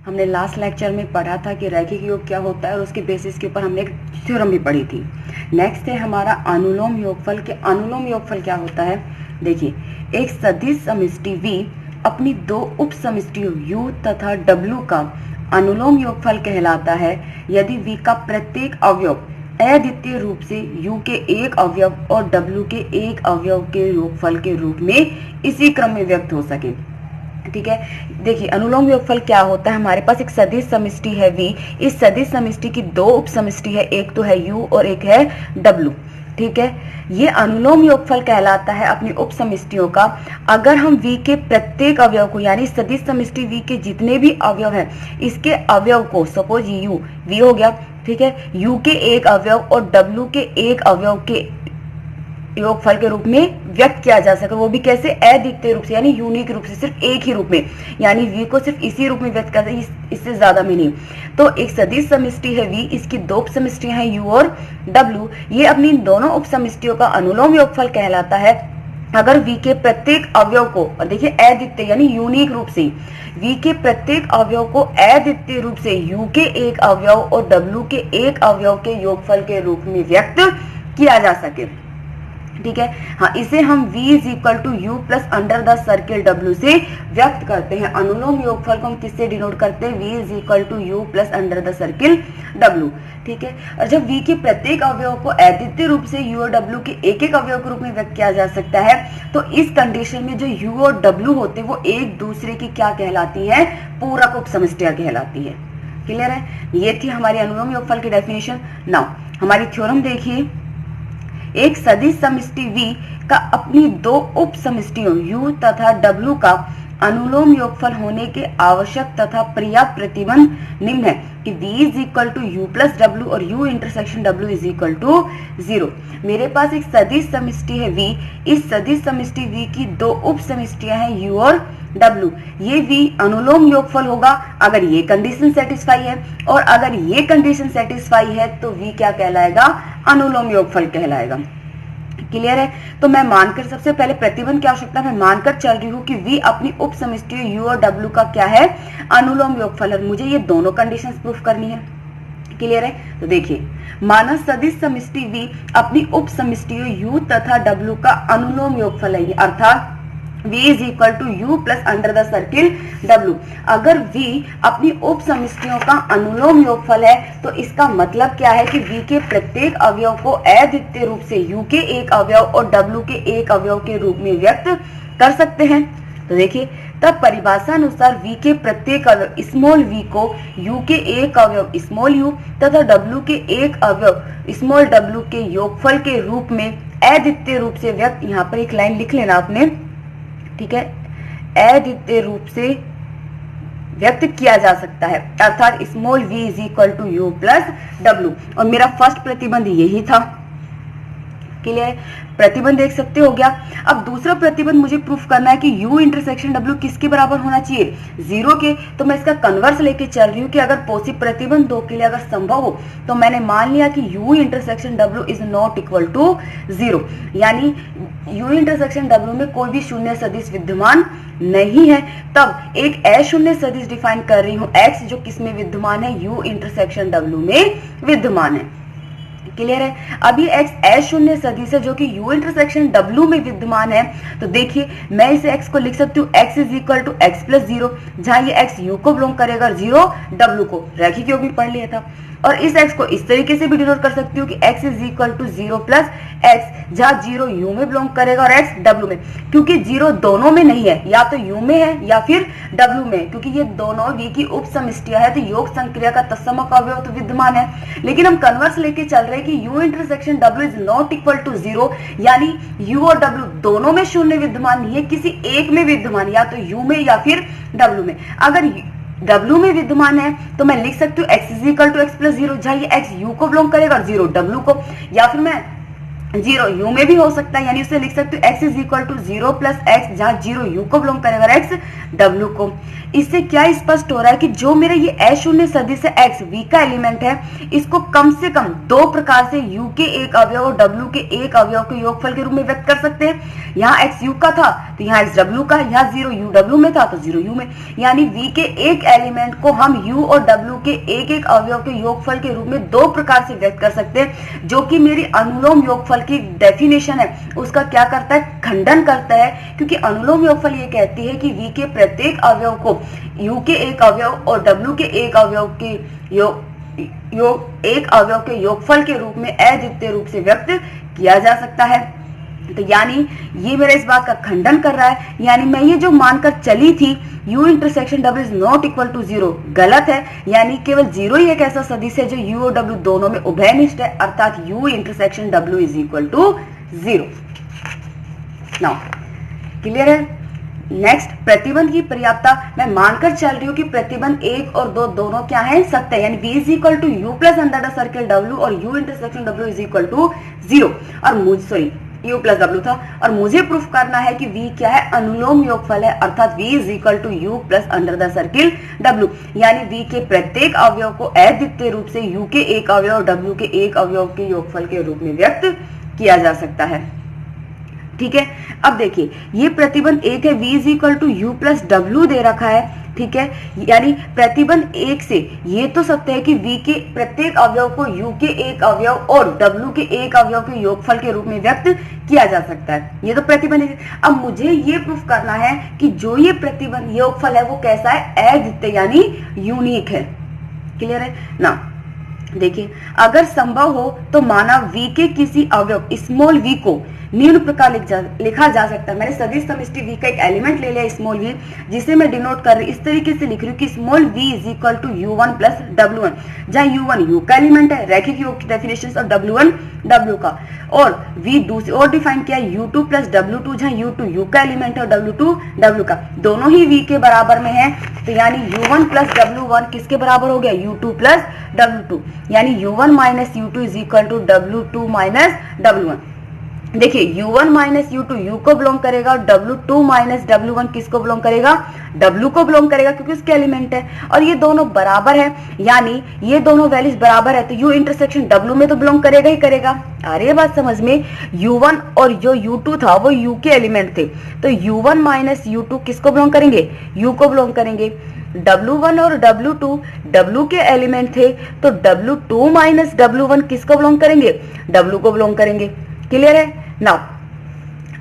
हमने last lecture में पढ़ा था कि रैखिक योग क्या होता है और उसके बेसिस के ऊपर हमने एक थ्योरम भी पढ़ी थी। नेक्स्ट है हमारा अनुलोम योगफल के अनुलोम योगफल क्या होता है। देखिए, एक सदिश समष्टि V अपनी दो उप समष्टियों U तथा W का अनुलोम योगफल कहलाता है यदि V का प्रत्येक अवयव अद्वितीय रूप से U के एक अवयव और W के एक अवयव के योगफल के रूप में इसी क्रम में व्यक्त हो सके। ठीक है, देखिए अनुलोम योगफल क्या होता है। हमारे पास एक सदिश समष्टि है V, इस सदिश समष्टि की दो उप समष्टि है, एक तो है U और एक है W। ठीक है, ये अनुलोम योगफल कहलाता है अपनी उप समष्टियों का अगर हम V के प्रत्येक अवयव को, यानी सदिश समष्टि V के जितने भी अवयव हैं इसके अवयव को, सपोज U V हो गया, ठीक है, U के एक अवयव और W के एक अवयव के योगफल के रूप में व्यक्त किया जा सके, वो भी कैसे, अद्वितीय रूप से, यानी यूनिक रूप से, सिर्फ एक ही रूप में, यानी V को सिर्फ इसी रूप में व्यक्त करते हैं, इससे ज्यादा में नहीं। तो एक सदिश समष्टि है V, इसकी दो उप समष्टियां हैं U और W, ये अपनी दोनों उप समष्टियों का अनुलोम योगफल कहलाता है अगर V के प्रत्येक अवयव को, और देखिए अद्वितीय यानी यूनिक रूप से, V के प्रत्येक अवयव को अद्वितीय रूप से U के एक अवयव और W के एक अवयव के योगफल के रूप में व्यक्त किया जा सके। ठीक है, हाँ, इसे हम V is equal to U plus under the circle W से व्यक्त करते हैं। अनुलोम योगफल को हम किससे डिनोट करते हैं, V is equal to U plus under the circle W। ठीक है, और जब V के प्रत्येक अवयव को अद्वितीय रूप से U और W के एक एक अवयव के रूप में व्यक्त किया जा सकता है, तो इस कंडीशन में जो U और W होते हैं वो एक दूसरे की क्या कहलाती है, पूरक उप समष्टियां कहलाती है। क्लियर है, ये थी हमारी अनुलोम योगफल की डेफिनेशन। नाउ हमारी थ्योरम देखिए, एक सदिश समष्टि V का अपनी दो उप समष्टियों U तथा W का अनुलोम योगफल होने के आवश्यक तथा पर्याप्त प्रतिबंध निम्न है कि V is equal to U plus W और U intersection W is equal to 0। मेरे पास एक सदिश समष्टि है V, इस सदिश समष्टि V की दो उप समष्टियां हैं U और W। ये V अनुलोम योगफल होगा अगर ये कंडीशन सेटिस्फाई है, और अगर ये कंडीशन सेटिस्फाई है तो V क्या कहलाएगा, अनुलोम योगफल कहलाएगा। क्लियर है, तो मैं मानकर, सबसे पहले प्रतिबंध की आवश्यकता मैं मानकर चल रही हूँ कि V अपनी उप समष्टियों U और W का क्या है, अनुलोम योगफल है। मुझे ये दोनों कंडीशंस प्रूफ करनी है। क्लियर है, तो देखिए, माना सदिश समष्टि V अपनी उप समष्टियों U तथा W का अनुलोम योगफल है, अर्थात V is equal to U plus under the circle W। अगर V अपनी उप समष्टियों का अनुलोम योगफल है तो इसका मतलब क्या है कि V के प्रत्येक अवयव को अद्वितीय रूप से U के एक अवयव और W के एक अवयव के रूप में व्यक्त कर सकते हैं। तो देखिए, तब परिभाषा अनुसार V के प्रत्येक अवयव स्मॉल v को U के एक अवयव स्मॉल u तथा W के एक अवयव स्मॉल w के योगफल के रूप में अद्वितीय रूप से व्यक्त, यहाँ पर एक लाइन लिख लेना आपने, ठीक है, अद्वितीय रूप से व्यक्त किया जा सकता है, अर्थात small v is equal to U plus W। और मेरा फर्स्ट प्रतिबंध यही था। क्लियर, प्रतिबंध देख सकते हो गया। अब दूसरा प्रतिबंध मुझे प्रूफ करना है कि U इंटरसेक्शन W किसके बराबर होना चाहिए, 0 के। तो मैं इसका कन्वर्स लेके चल रही हूँ कि अगर पॉसिबल प्रतिबंध 2 के लिए अगर संभव हो तो मैंने मान लिया कि U intersection W is not equal to 0, यानी U इंटरसेक्शन W में कोई भी शून्य सदिश विद्यमान नहीं है। तब एक अशून्य सदिश डिफाइन कर रही हूँ X, जो किसमें विद्यमान है, U इंटरसेक्शन W में विद्यमान है। क्लियर है, अभी X अशून्य सदिश है जो कि U इंटरसेक्शन W में विद्यमान है। तो देखिए, मैं इसे X को लिख सकती हूँ X is equal to X plus 0, जहां ये X U को बिलोंग करेगा, 0 W को, रैखिक योग भी पढ़ लिया था। और इस X को इस तरीके से भी डिनोट कर सकती हूँ कि X is equal to 0 plus X, जहां 0 U में बिलोंग करेगा और X W में, क्योंकि 0 दोनों में नहीं है, या तो U में है या फिर W में, क्योंकि ये दोनों V की उप समष्टियां है, तो योग संक्रिया का तत्समक अवयव तो विद्यमान है। लेकिन हम कन्वर्स लेके चल रहे हैं कि U intersection W is not equal to 0, यानी U और W दोनों में शून्य विद्यमान नहीं है, किसी एक में विद्यमान, या तो U में या फिर W में। अगर W में विद्यमान है तो मैं लिख सकती हूँ X is equal to X plus 0, जहां ये X U को बिलोंग करेगा और 0 W को, या फिर मैं जीरो यू में भी हो सकता है, यानी उसे लिख सकते हो x is equal to 0 plus x, जहां 0 यू को बिलोंग करेगा, x w को। इससे क्या स्पष्ट हो रहा है कि जो मेरा ये अशून्य सदिश है x v का एलिमेंट है, इसको कम से कम दो प्रकार से u के एक अवयव और w के एक अवयव के योगफल के रूप में व्यक्त कर सकते हैं। यहाँ x u का था तो यहाँ x w का, यहाँ 0 u w में था तो 0 u में, यानी v के एक एलिमेंट को हम u और w के एक एक अवयव के योगफल के रूप में दो प्रकार से व्यक्त कर सकते हैं, जो कि मेरी अनुलोम योगफल की डेफिनेशन है उसका क्या करता है, खंडन करता है। क्योंकि अनुलोम योगफल ये कहती है कि v के प्रत्येक अवयव को u के एक अवयव और w के एक अवयव के एक अवयव के योगफल के रूप में अद्वितीय रूप से व्यक्त किया जा सकता है। तो यानी ये मेरा इस बात का खंडन कर रहा है, यानी मैं ये जो मानकर चली थी u intersection w is not equal to 0 गलत है, यानी केवल 0 ही एक ऐसा सदिश है जो u और w दोनों में उभयनिष्ठ है, अर्थात u intersection w is equal to 0। Now clear है। नेक्स्ट, प्रतिबंध की पर्याप्तता। मैं मानकर चल रही हूँ कि प्रतिबंध 1 और 2 दोनों क्या है, सत्य है, यानी v is equal to u plus under the circle w और u intersection w is equal to 0 और u प्लस w था, और मुझे प्रूफ करना है कि v क्या है, अनुलोम योगफल है, अर्थात v is equal to u plus under the circle w, यानी v के प्रत्येक अवयव को अद्वितीय रूप से u के एक अवयव और w के एक अवयव के योगफल के रूप में व्यक्त किया जा सकता है। ठीक है, अब देखिए ये प्रतिबंध 1 है, v is equal to u plus डब्ल्यू दे रखा है। ठीक है, यानी प्रतिबंध 1 से ये तो सत्य है कि v के प्रत्येक अवयव को u के एक अवयव और w के एक अवयव के योगफल के रूप में व्यक्त किया जा सकता है, ये तो प्रतिबंध है। अब मुझे ये प्रूफ करना है कि जो ये प्रतिबंध योगफल है वो कैसा है, अद्वितीय यानी यूनिक है। क्लियर है ना। देखिए, अगर संभव हो तो माना v के किसी अवयव स्मॉल v को निम्न प्रकार लिखा जा सकता है। मैंने सदिश समष्टि v का एक एलिमेंट ले लिया स्मॉल v, जिसे मैं डिनोट कर रही इस तरीके से लिख रही हूँ कि small v is equal to u1 plus w1, जहाँ u1 u का एलिमेंट है, रैखिक योग की डेफिनेशन, और w1 w का, और v दूसरी और डिफाइन किया u2 प्लस w2, जहाँ u2 u का एलिमेंट है और w2 w का, दोनों ही v के बराबर में है। तो यानी u1 प्लस w1 किसके बराबर हो गया, u2 प्लस w2, यानी u1 minus u2 is equal to w2 minus w1। देखिए u1 माइनस u2 u को बिलोंग करेगा और w2 माइनस w1 किसको बिलोंग करेगा, w को बिलोंग करेगा, क्योंकि उसके एलिमेंट है, और ये दोनों बराबर है, यानी ये दोनों वैल्यूज बराबर है, तो u इंटरसेक्शन w में तो बिलोंग करेगा ही करेगा। आ रही है बात समझ में। u1 और जो u2 था वो u के एलिमेंट थे, तो u1 माइनस u2 किसको बिलोंग करेंगे, u को बिलोंग करेंगे। w1 और w2 w के एलिमेंट थे, तो w2 माइनस w1 किसको बिलोंग करेंगे, w को बिलोंग करेंगे। क्लियर है ना।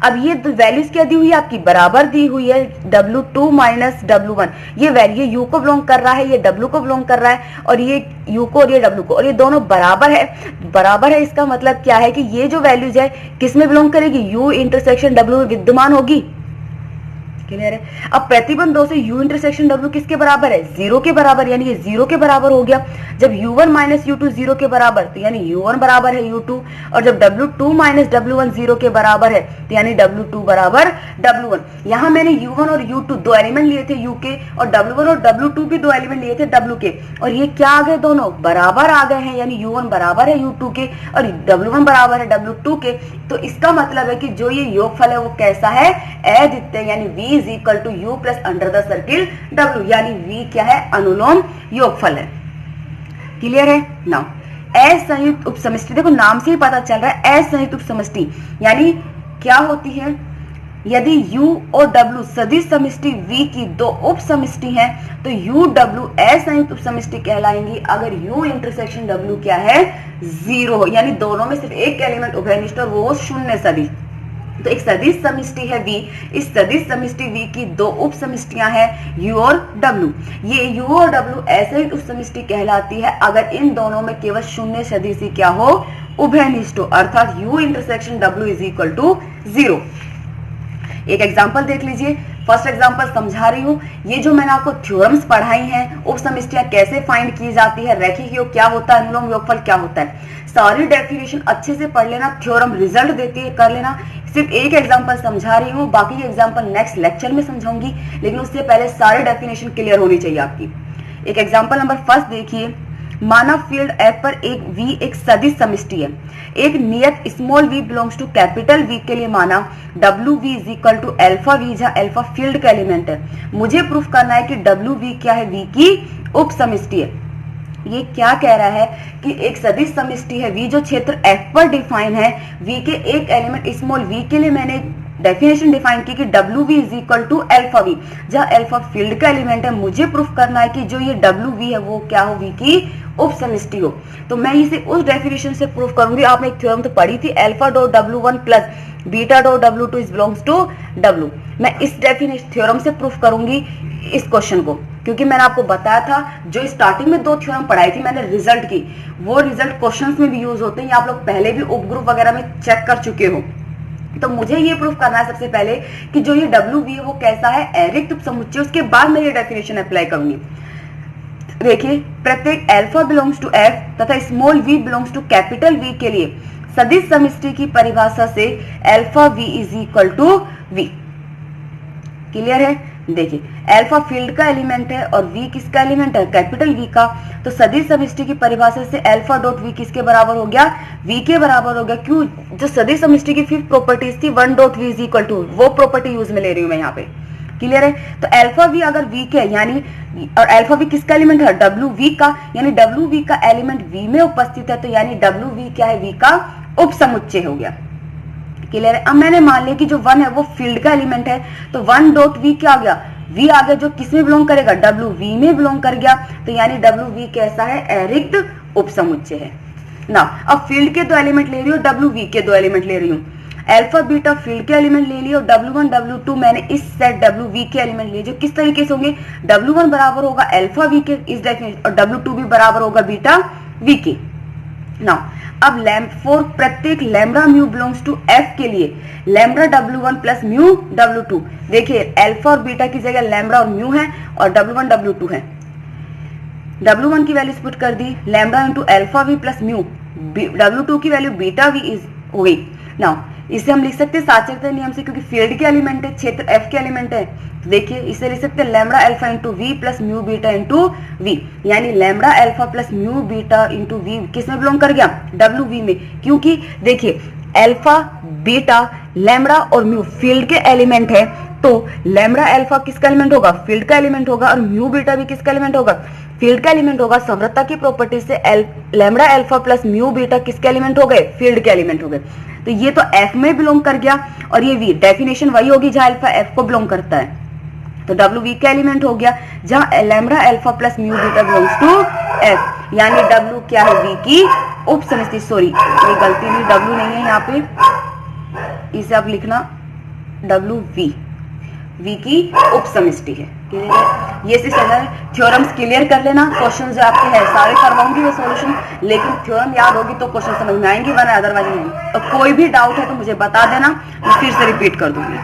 अब ये वैल्यूज क्या दी हुई है आपकी, बराबर दी हुई है, w2 माइनस w1, ये वैल्यू u को बिलोंग कर रहा है, ये w को बिलोंग कर रहा है, और ये u को और ये w को, और ये दोनों बराबर है। बराबर है इसका मतलब क्या है कि ये जो वैल्यूज है किस में बिलोंग करेगी, u इंटरसेक्शन w में विद्यमान होगी। क्लियर है। अब प्रतिबंध 2 से u इंटरसेक्शन w किसके बराबर है, 0 के बराबर, यानी ये 0 के बराबर हो गया। जब u1 माइनस u2 0 के बराबर, तो यानी u1 बराबर है u2, और जब w2 माइनस w1 0 के बराबर है, तो यानी w2 बराबर w1। यहाँ मैंने u1 और u2 दो एलिमेंट लिए थे u के, और w1 और w2 भी दो एलिमेंट लिए थे w के, और ये क्या आ गए, दोनों बराबर आ गए हैं, यानी u1 बराबर है u2 के और w1 बराबर है w2 के। तो इसका मतलब है कि जो ये योगफल है वो कैसा है, अद्वितीय, यानी v is equal to u plus under the circle w, यानी v क्या है, अनुलोम योगफल है। क्लियर है ना। असंयुक्त उपसमष्टि, देखो नाम से ही पता चल रहा है, असंयुक्त उपसमष्टि यानी क्या होती है, यदि u और w सदिश समष्टि v की दो उप समष्टि हैं तो u w असंयुक्त उपसमष्टि कहलाएंगी अगर u इंटरसेक्शन w क्या है, 0 हो, यानी दोनों में सिर्फ एक एलिमेंट उभयनिष्ठ और वो शून्य सदिश। तो एक सदिश समष्टि है v, इस सदिश समष्टि v की दो उप समष्टियां हैं u और w। ये u और w असंयुक्त उप समष्टि कहलाती है अगर इन दोनों में केवल शून्य सदिश ही क्या हो, उभयनिष्ठ हो, अर्थात u intersection w is equal to 0। एक एग्जांपल देख लीजिए, फर्स्ट एग्जांपल समझा रही हूँ। ये जो मैंने आपको थ्योरम्स पढ़ाई हैं, उप समष्टियां कैसे फाइंड की जाती है, रैखिक योग क्या होता है, अनुलोम योगफल क्या होता है, सारी डेफिनेशन अच्छे से पढ़ लेना, थ्योरम रिजल्ट देती है कर लेना। सिर्फ एक एग्जांपल समझा रही हूँ, बाकी एग्जांपल नेक्स्ट लेक्चर में समझाऊंगी, लेकिन उससे पहले सारी डेफिनेशन क्लियर होनी चाहिए आपकी। एक एग्जांपल नंबर फर्स्ट देखिए, माना फील्ड एफ पर एक v एक सदिश समष्टि है, एक नियत small v belongs to capital V के लिए माना डब्ल्यू v is equal to alpha v, जहां अल्फा फील्ड का एलिमेंट है। मुझे प्रूफ करना है कि डब्ल्यू वी क्या है, v की उप समष्टि है। ये क्या कह रहा है कि एक सदिश समष्टि है v जो क्षेत्र f पर डिफाइन है, v के एक एलिमेंट स्मॉल v के लिए मैंने डेफिनेशन डिफाइन की कि डब्ल्यू v is equal to alpha v, जहां अल्फा फील्ड का एलिमेंट है। मुझे प्रूफ करना है कि जो ये डब्ल्यू वी है वो क्या हो, v की उप समष्टि हो। तो मैं इसे उस डेफिनेशन से प्रूफ करूंगी। आपने एक थ्योरम तो पढ़ी थी, alpha dot W one plus beta dot W two is belongs to W. मैं इस डेफिनेशन थ्योरम से प्रूफ करूंगी इस क्वेश्चन को, क्योंकि मैंने आपको बताया था जो स्टार्टिंग में 2 थ्योरम पढ़ाई थी मैंने रिजल्ट की, वो रिजल्ट क्वेश्चंस में भी यूज होते हैं, आप लोग पहले भी उप ग्रुप वगैरह में चेक कर चुके हो। तो मुझे ये प्रूफ करना है सबसे पहले कि जो ये डब्ल्यू वी है वो कैसा है, रिक्त उपसमुच्चय। उसके बाद मैं ये डेफिनेशन अप्लाई करूंगी। देखिए, प्रत्येक अल्फा बिलोंग्स टू एफ तथा small v belongs to capital v के लिए सदिश समष्टि की परिभाषा से alpha v is equal to v. Clear है? देखिए, अल्फा फील्ड का एलिमेंट है और v किसका एलिमेंट है, कैपिटल V का। तो सदिश समष्टि की परिभाषा से अल्फा डॉट v किसके बराबर हो गया, v के बराबर हो गया। क्यों? जो सदिश समष्टि की फिफ्थ प्रॉपर्टीज थी 1 dot v is equal to, वो प्रॉपर्टी यूज में ले रही हूं मैं यहाँ पे। क्लियर है? तो अल्फा v अगर v के यानी, और अल्फा v किसका एलिमेंट है, डब्ल्यू वी का, यानी डब्ल्यू वी का एलिमेंट v में उपस्थित है, तो यानी डब्ल्यू वी क्या है, v का उप समुच्चय हो गया। क्लियर है? अब मैंने मान लिया कि जो 1 है वो फील्ड का एलिमेंट है, तो 1 डॉट वी क्या आ गया, v आ गया, जो किस में बिलोंग करेगा, डब्ल्यू वी में बिलोंग कर गया। तो यानी डब्ल्यू वी कैसा है, अरिक्त उप समुच्चय है ना। अब फील्ड के 2 एलिमेंट ले रही हूँ, डब्ल्यू वी के 2 एलिमेंट ले रही हूँ। अल्फा बीटा फील्ड के एलिमेंट ले लिए और W1 W2 मैंने इस सेट WV के एलिमेंट लिए, जो किस तरीके से होंगे, W1 बराबर होगा अल्फा V के इस डेफिनेशन और W2 भी बराबर होगा बीटा V के। नाउ अब फॉर प्रत्येक lambda mu belongs to F के लिए lambda W1 plus mu W2। देखिए, अल्फा और बीटा की जगह लैम्ब्डा और म्यू है और W1 W2 है। W1 की वैल्यू पुट कर दी, lambda into alpha V plus mu, W2 की वैल्यू बीटा V इज हो गई। नाउ इसे हम लिख सकते हैं साचरता नियम से, क्योंकि फील्ड के एलिमेंट है, क्षेत्र F के एलिमेंट है। देखिए, इसे लिख सकते हैं lambda alpha into V plus mu beta into V, यानी lambda alpha plus mu beta into V किस में बिलोंग कर गया, WV में। क्योंकि देखिए, अल्फा बीटा लैम्ब्डा और म्यू फील्ड के एलिमेंट है, तो लैम्ब्डा अल्फा किसका एलिमेंट होगा, फील्ड का एलिमेंट होगा, और म्यू बीटा भी किसका एलिमेंट होगा, फील्ड का एलिमेंट होगा। समृद्धता की प्रॉपर्टी से lambda alpha plus mu beta किसके एलिमेंट हो गए, फील्ड के एलिमेंट हो गए। तो ये तो F में बिलोंग कर गया और ये V, डेफिनेशन वही होगी जहां अल्फा F को बिलोंग करता है। तो W का एलिमेंट हो गया, जहां lambda alpha plus mu beta belongs to F, यानी W क्या है, V की उप समष्टि। सॉरी, ये गलती नहीं, W नहीं है यहाँ पे, इसे आप लिखना WV, V की उप समष्टि है। क्लियर है? ये थ्योरम्स क्लियर कर लेना। क्वेश्चन जो आपके है सारे करवाऊंगी मैं सॉल्यूशन, लेकिन थ्योरम याद होगी तो क्वेश्चन समझ में आएंगे, वरना अदरवाइज नहीं। और कोई भी डाउट है तो मुझे बता देना, मैं फिर से रिपीट कर दूंगी।